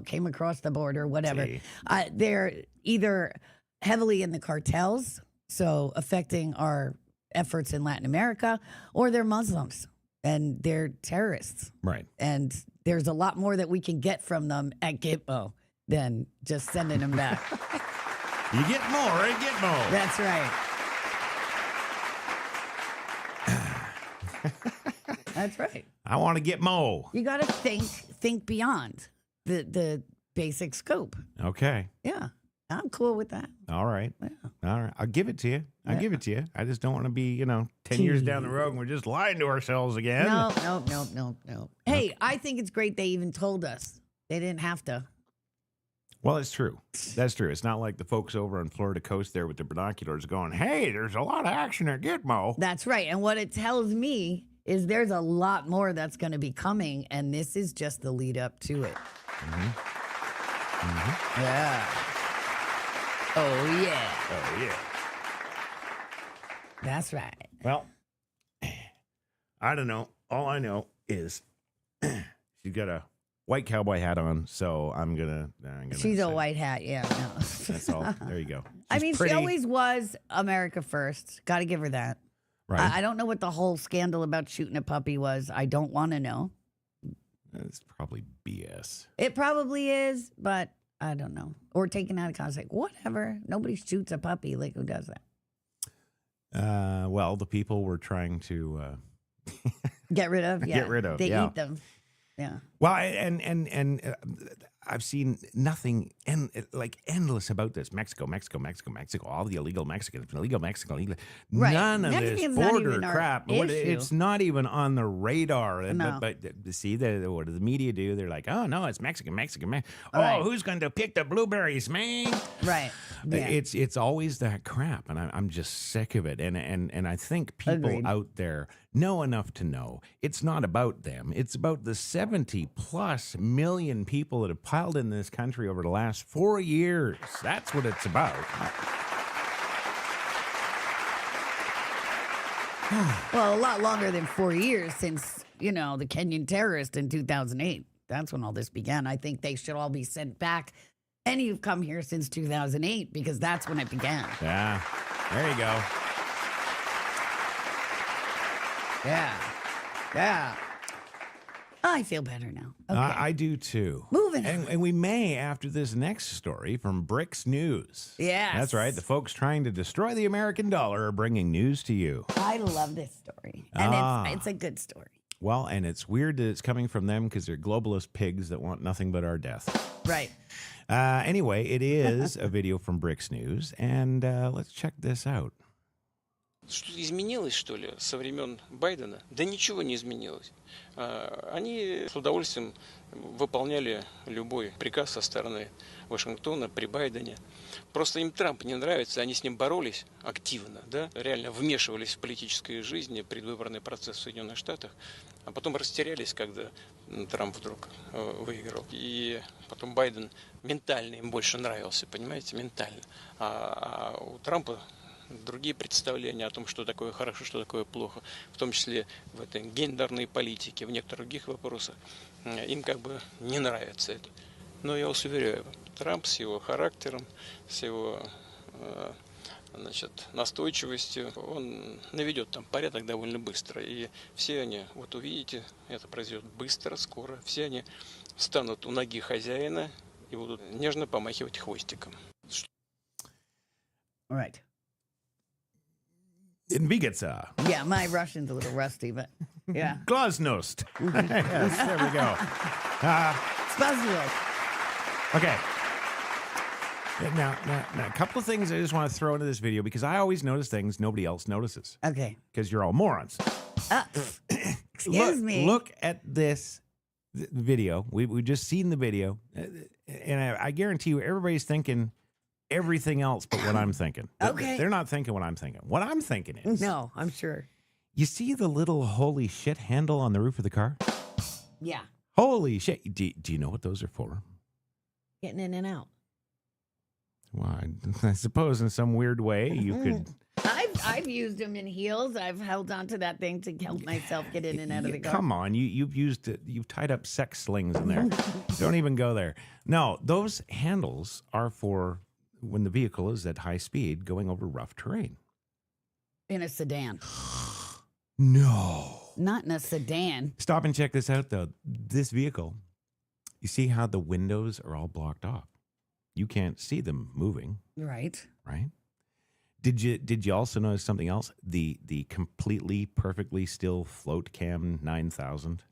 came across the border, whatever. They're either heavily in the cartels, so affecting our efforts in Latin America, or they're Muslims and they're terrorists. Right. And there's a lot more that we can get from them at GITMO than just sending them back. You get more at GITMO. That's right. That's right. I want to get Mo. You got to think beyond the basic scope. Okay. Yeah. I'm cool with that. All right. Yeah. All right. I'll give it to you. I'll give it to you. I just don't want to be, 10 years down the road and we're just lying to ourselves again. No. Hey, I think it's great they even told us. They didn't have to. Well, it's true. That's true. It's not like the folks over on Florida coast there with the binoculars going, hey, there's a lot of action at GITMO. That's right. And what it tells me is there's a lot more that's going to be coming, and this is just the lead up to it. Yeah. Oh, yeah. Oh, yeah. That's right. Well, I don't know. All I know is she's got a white cowboy hat on, so I'm gonna She's a white hat, yeah. No. That's all. There you go. I mean, pretty. she always was America first. Got to give her that. Right. I don't know what the whole scandal about shooting a puppy was. I don't want to know. It's probably BS. It probably is, but I don't know. Or taken out of context. Whatever. Nobody shoots a puppy. Like, who does that? Well, the people were trying to get rid of. Yeah. Get rid of. They eat them. Yeah. Well, and I've seen nothing endless about this. Mexico. All the illegal Mexicans. Right. None of Mexican's this not border even our crap. issue. It's not even on the radar. No. But see, what does the media do? They're like, oh, no, it's Mexican. Oh, Right. who's going to pick the blueberries, man? Right. Yeah. It's always that crap, and I'm just sick of it. And I think people Agreed. out there know enough to know it's not about them. It's about the 70+ million people that have piled in this country over the last 4 years. That's what it's about. Well, a lot longer than 4 years since, the Kenyan terrorist in 2008. That's when all this began. I think they should all be sent back. Any who've come here since 2008, because that's when it began. Yeah. There you go. Yeah. I feel better now. Okay. I do too. Moving on. And we may after this next story from Bricks News. Yes. That's right. The folks trying to destroy the American dollar are bringing news to you. I love this story. And it's a good story. Well, and it's weird that it's coming from them because they're globalist pigs that want nothing but our death. Right. Anyway, it is a video from Bricks News, and let's check this out. Что-то изменилось, что ли, со времен Байдена? Да ничего не изменилось. Они с удовольствием выполняли любой приказ со стороны Вашингтона при Байдене. Просто им Трамп не нравится, они с ним боролись активно, да, реально вмешивались в политическую жизнь, предвыборный процесс в Соединенных Штатах, а потом растерялись, когда Трамп вдруг выиграл. И потом Байден ментально им больше нравился, понимаете, ментально. А у Трампа другие представления о том, что такое хорошо, что такое плохо, в том числе в этой гендерной политике, в некоторых других вопросах, им как бы не нравится это. Но я вас уверяю, Трамп с его характером, с его настойчивостью, он наведет там порядок довольно быстро. И все они, вот увидите, это произойдет быстро, скоро, все они встанут у ноги хозяина и будут нежно помахивать хвостиком. Right. In Vigitsa. Yeah, my Russian's a little rusty, but yeah. Glasnost. Yes, there we go. Spasibo. Okay. Now, a couple of things I just want to throw into this video because I always notice things nobody else notices. Okay. Because you're all morons. Excuse me. Look at this video. We've just seen the video. And I guarantee you everybody's thinking everything else but what I'm thinking. Okay. They're not thinking what I'm thinking. What I'm thinking is... No, I'm sure. You see the little holy shit handle on the roof of the car? Yeah. Holy shit. Do you know what those are for? Getting in and out. Well, I suppose in some weird way you could. I've used them in heels. I've held onto that thing to help myself get in and out of the car. Come on, you've used it. You've tied up sex slings in there. Don't even go there. No, those handles are for when the vehicle is at high speed going over rough terrain. In a sedan. No. Not in a sedan. Stop and check this out, though. This vehicle, you see how the windows are all blocked off. You can't see them moving. Right. Right? Did you also notice something else? The completely perfectly still float cam 9000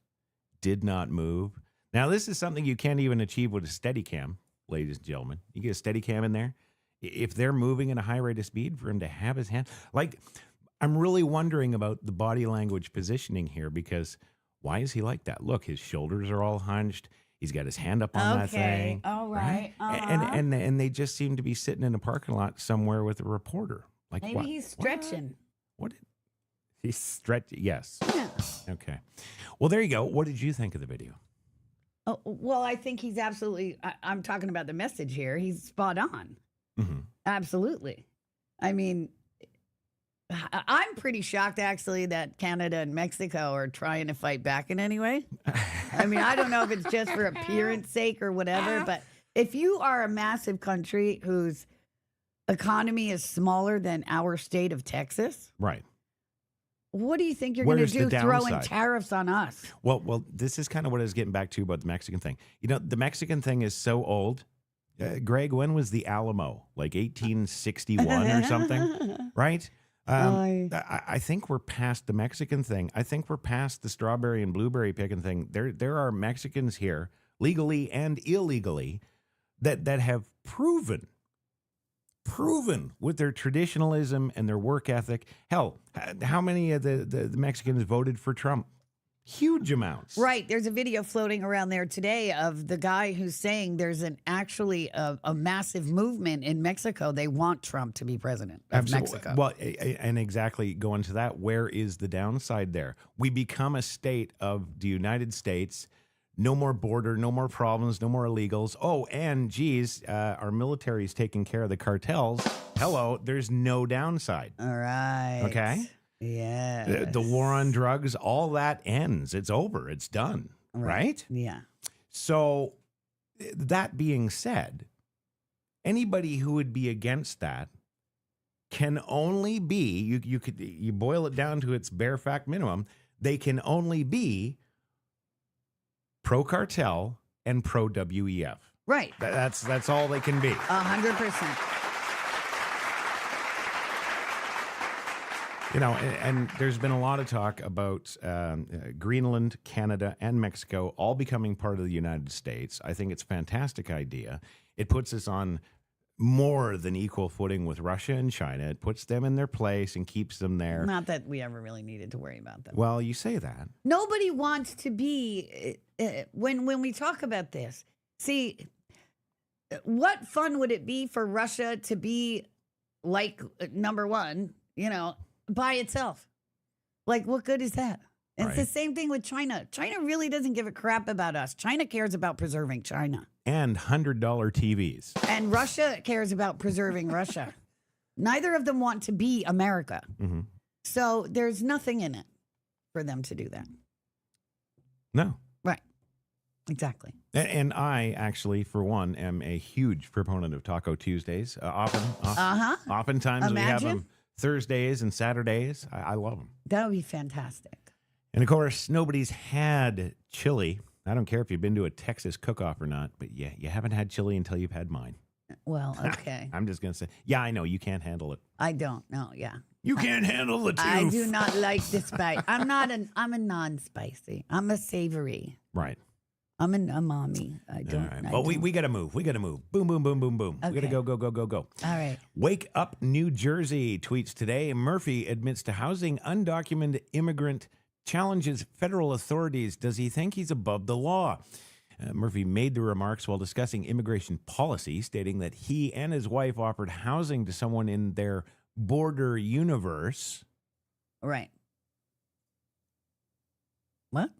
did not move. Now this is something you can't even achieve with a steady cam, ladies and gentlemen. You get a steady cam in there. If they're moving at a high rate of speed, for him to have his hand, like, I'm really wondering about the body language positioning here, because why is he like that? Look, his shoulders are all hunched. He's got his hand up on that thing. All right. And they just seem to be sitting in a parking lot somewhere with a reporter. Like, maybe what? he's stretching. What? He's stretching. Yes. Yeah. Okay. Well, there you go. What did you think of the video? Oh, well, I think he's absolutely. I'm talking about the message here. He's spot on. Mm-hmm. Absolutely. I mean, I'm pretty shocked, actually, that Canada and Mexico are trying to fight back in any way. I mean, I don't know if it's just for appearance sake or whatever, but if you are a massive country whose economy is smaller than our state of Texas, right? What do you think you're going to do throwing tariffs on us? Well, this is kind of what I was getting back to about the Mexican thing. You know, the Mexican thing is so old. Greg, when was the Alamo? Like 1861 or something, right? I think we're past the Mexican thing. I think we're past the strawberry and blueberry picking thing. There are Mexicans here, legally and illegally, that have proven with their traditionalism and their work ethic. Hell, how many of the Mexicans voted for Trump? Huge amounts. Right. There's a video floating around there today of the guy who's saying there's actually a massive movement in Mexico. They want Trump to be president of Mexico. Well, and exactly going to that, where is the downside there? We become a state of the United States. No more border, no more problems, no more illegals. Oh, and geez, our military is taking care of the cartels. Hello, there's no downside. All right. Okay? Yeah. The war on drugs, all that ends. It's over. It's done. Right? Yeah. So that being said, anybody who would be against that can only be, you boil it down to its bare fact minimum, they can only be pro-cartel and pro-WEF. Right. That's all they can be. 100%. You know, and there's been a lot of talk about Greenland, Canada, and Mexico all becoming part of the United States. I think it's a fantastic idea. It puts us on more than equal footing with Russia and China. It puts them in their place and keeps them there. Not that we ever really needed to worry about them. Well, you say that. Nobody wants to be, when we talk about this, see, what fun would it be for Russia to be like number one, you know, by itself? Like, what good is that? And It's the same thing with China. China really doesn't give a crap about us. China cares about preserving China. And $100 TVs. And Russia cares about preserving Russia. Neither of them want to be America. Mm-hmm. So there's nothing in it for them to do that. No. Right. Exactly. And I actually, for one, am a huge proponent of Taco Tuesdays. Oftentimes we have them Thursdays and Saturdays. I love them. That would be fantastic. And of course, nobody's had chili. I don't care if you've been to a Texas cook-off or not, but yeah, you haven't had chili until you've had mine. Well, okay. I'm just going to say, yeah, I know you can't handle it. I don't know. Yeah. You can't handle the tooth. I do not like the spice. I'm a non-spicy. I'm a savory. Right. I'm a mommy. I don't. All right. Well, we got to move. We got to move. Boom, boom, boom, boom, boom. Okay. We got to go. All right. Wake Up New Jersey tweets today. Murphy admits to housing undocumented immigrant, challenges federal authorities. Does he think he's above the law? Murphy made the remarks while discussing immigration policy, stating that he and his wife offered housing to someone in their border universe. Right. What?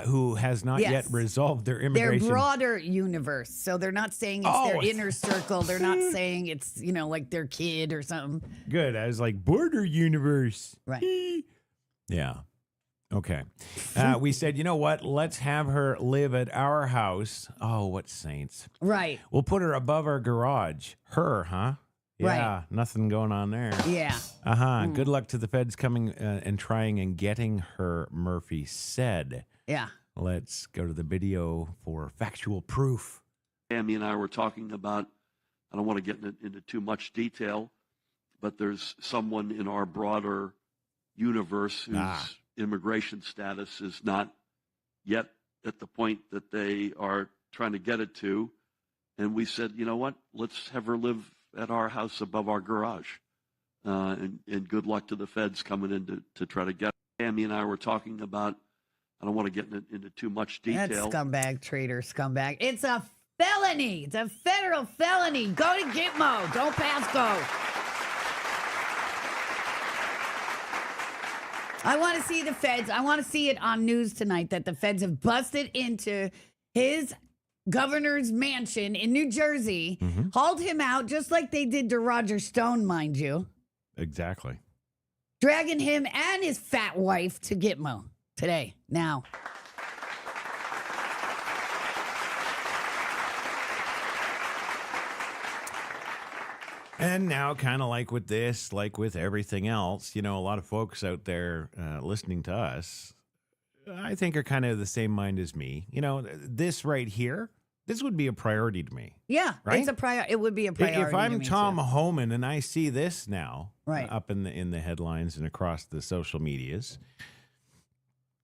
who has not yet resolved their immigration. Their broader universe. So they're not saying it's their inner circle. They're not saying it's, like their kid or something. Good. I was like, border universe. Right. Yeah. Okay. We said, you know what? Let's have her live at our house. Oh, what saints. Right. We'll put her above our garage. Her, huh? Yeah, right. Nothing going on there. Yeah. Good luck to the feds coming and trying and getting her, Murphy said. Yeah. Let's go to the video for factual proof. Tammy and I were talking about, I don't want to get into too much detail, but there's someone in our broader universe whose immigration status is not yet at the point that they are trying to get it to. And we said, you know what, let's have her live at our house above our garage. And good luck to the feds coming in to try to get her. Tammy and I were talking about, I don't want to get into too much detail. That's scumbag, traitor, scumbag. It's a felony. It's a federal felony. Go to GITMO. Don't pass go. I want to see the feds. I want to see it on news tonight that the feds have busted into his governor's mansion in New Jersey, hauled him out just like they did to Roger Stone, mind you. Exactly. Dragging him and his fat wife to GITMO today, now. And now, kind of like with this, like with everything else, a lot of folks out there listening to us, I think are kind of the same mind as me. This right here, this would be a priority to me. Yeah, right? It would be a priority. If I'm to me Tom too. Homan and I see this now, right, up in the headlines and across the social medias,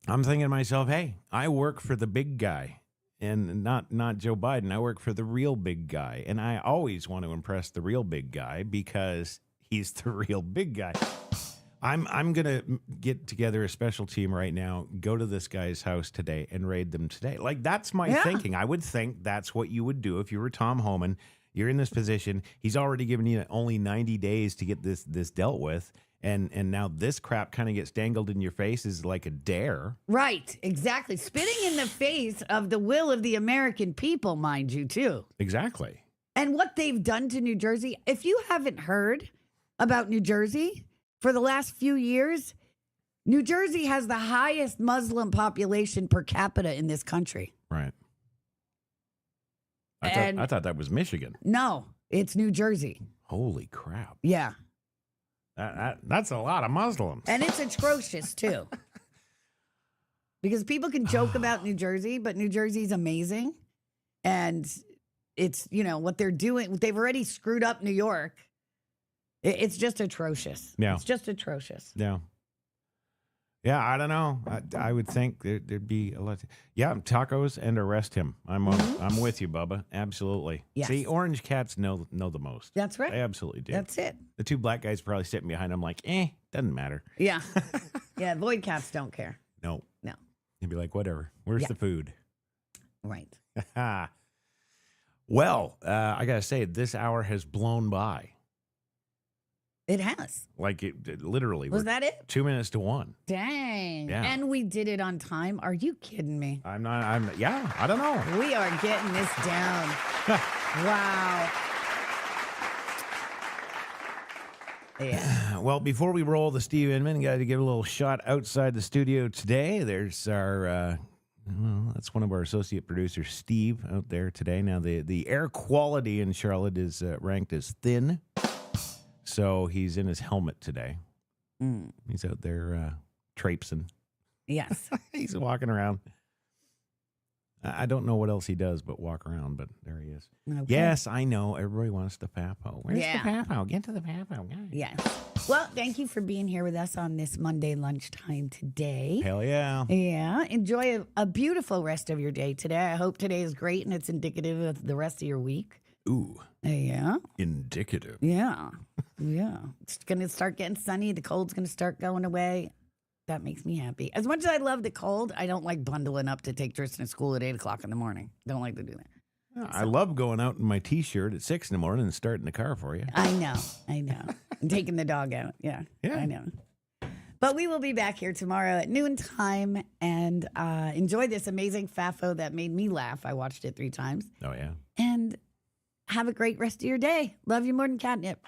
I'm thinking to myself, hey, I work for the big guy. And not Joe Biden. I work for the real big guy. And I always want to impress the real big guy because he's the real big guy. I'm going to get together a special team right now, go to this guy's house today and raid them today. Like, that's my thinking. I would think that's what you would do if you were Tom Homan. You're in this position. He's already given you only 90 days to get this dealt with. And now this crap kind of gets dangled in your face is like a dare. Right, exactly. Spitting in the face of the will of the American people, mind you, too. Exactly. And what they've done to New Jersey, if you haven't heard about New Jersey for the last few years, New Jersey has the highest Muslim population per capita in this country. Right. I thought that was Michigan. No, it's New Jersey. Holy crap. Yeah. That's a lot of Muslims. And it's atrocious, too. Because people can joke about New Jersey, but New Jersey's amazing. And it's, what they're doing. They've already screwed up New York. It's just atrocious. Yeah. It's just atrocious. Yeah. Yeah, I don't know. I would think there'd be a lot. Tacos and arrest him. I'm with you, Bubba. Absolutely. Yes. See, orange cats know the most. That's right. They absolutely do. That's it. The two black guys probably sitting behind them like, doesn't matter. Yeah. Yeah, void cats don't care. No. No. You'd be like, whatever. Where's the food? Right. Well, I got to say, this hour has blown by. It has. Like it literally. Was that it? 2 minutes to 1. Dang. Yeah. And we did it on time. Are you kidding me? I don't know. We are getting this down. Wow. Yeah. Well, before we roll the Steve Inman, got to give a little shot outside the studio today. There's our, that's one of our associate producers, Steve, out there today. Now, the air quality in Charlotte is ranked as thin. So he's in his helmet today. He's out there traipsing. Yes. He's walking around. I don't know what else he does but walk around, but there he is. Okay. Yes, I know. Everybody wants the Papo. Where's the Papo? Get to the Papo. Yes. Well, thank you for being here with us on this Monday lunchtime today. Hell yeah. Yeah. Enjoy a beautiful rest of your day today. I hope today is great and it's indicative of the rest of your week. Ooh. Yeah. Indicative. Yeah. Yeah. It's going to start getting sunny. The cold's going to start going away. That makes me happy. As much as I love the cold, I don't like bundling up to take Tristan to school at 8 o'clock in the morning. Don't like to do that. I love going out in my T-shirt at 6 in the morning and starting the car for you. I know. And taking the dog out. Yeah. I know. But we will be back here tomorrow at noontime and enjoy this amazing FAFO that made me laugh. I watched it 3 times. Oh, yeah. And have a great rest of your day. Love you more than catnip.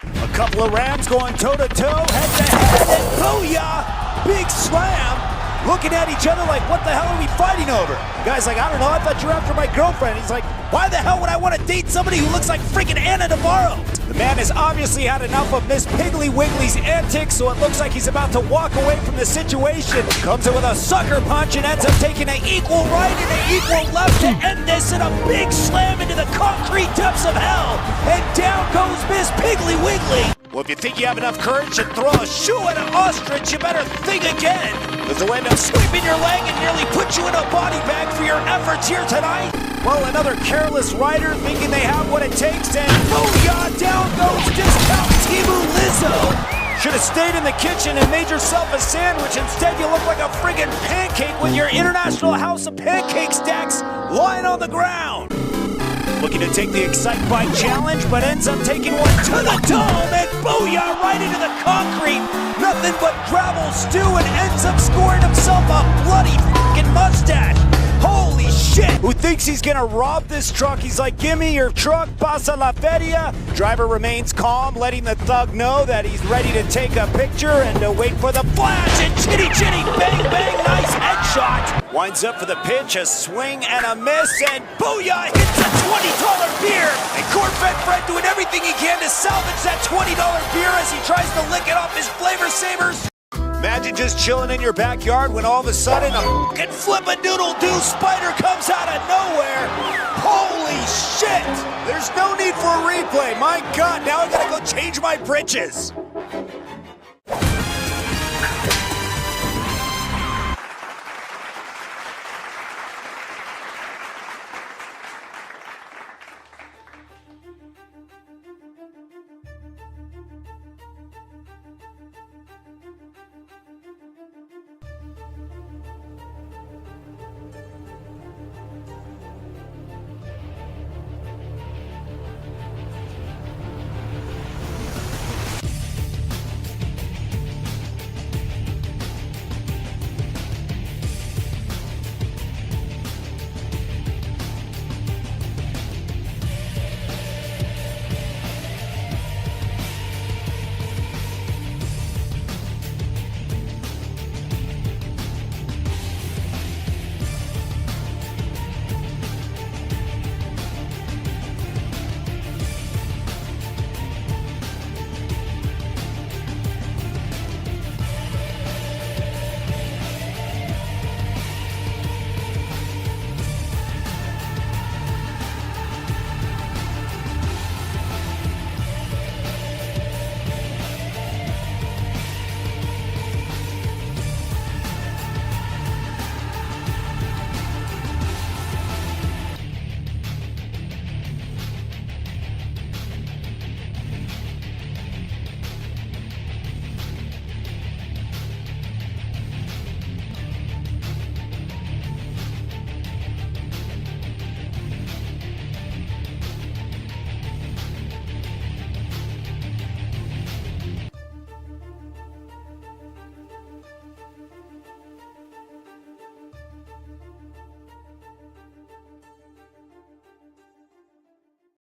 A couple of Rams going toe-to-toe, head-to-head, and booyah! Big slam! Looking at each other like, what the hell are we fighting over? Guy's like, I don't know, I thought you were after my girlfriend. He's like, why the hell would I want to date somebody who looks like freaking Anna Navarro? The man has obviously had enough of Miss Piggly Wiggly's antics, so it looks like he's about to walk away from the situation. Comes in with a sucker punch and ends up taking an equal right and an equal left to end this in a big slam into the concrete depths of hell. And down goes Miss Piggly Wiggly. Well, if you think you have enough courage to throw a shoe at an ostrich, you better think again. Because they'll end up sweeping your leg and nearly put you in a body bag for your efforts here tonight. Well, another careless rider thinking they have what it takes, and booyah, down goes discount Timu Lizzo. Should have stayed in the kitchen and made yourself a sandwich. Instead, you look like a friggin' pancake with your International House of Pancake stacks lying on the ground. Looking to take the Excite Bike challenge, but ends up taking one to the dome, and booyah, right into the concrete. Nothing but gravel stew, and ends up scoring himself a bloody fucking mustache. Holy shit! Who thinks he's gonna rob this truck? He's like, give me your truck, pasa la feria. Driver remains calm, letting the thug know that he's ready to take a picture and to wait for the flash, and chitty chitty, bang bang, nice headshot. Winds up for the pitch, a swing and a miss, and booyah, hits a $20 beer. And Corvette Fred doing everything he can to salvage that $20 beer as he tries to lick it off his Flavor Savers. Imagine just chilling in your backyard when all of a sudden a fucking flip-a-doodle-doo spider comes out of nowhere. Holy shit! There's no need for a replay. My God, now I gotta go change my britches.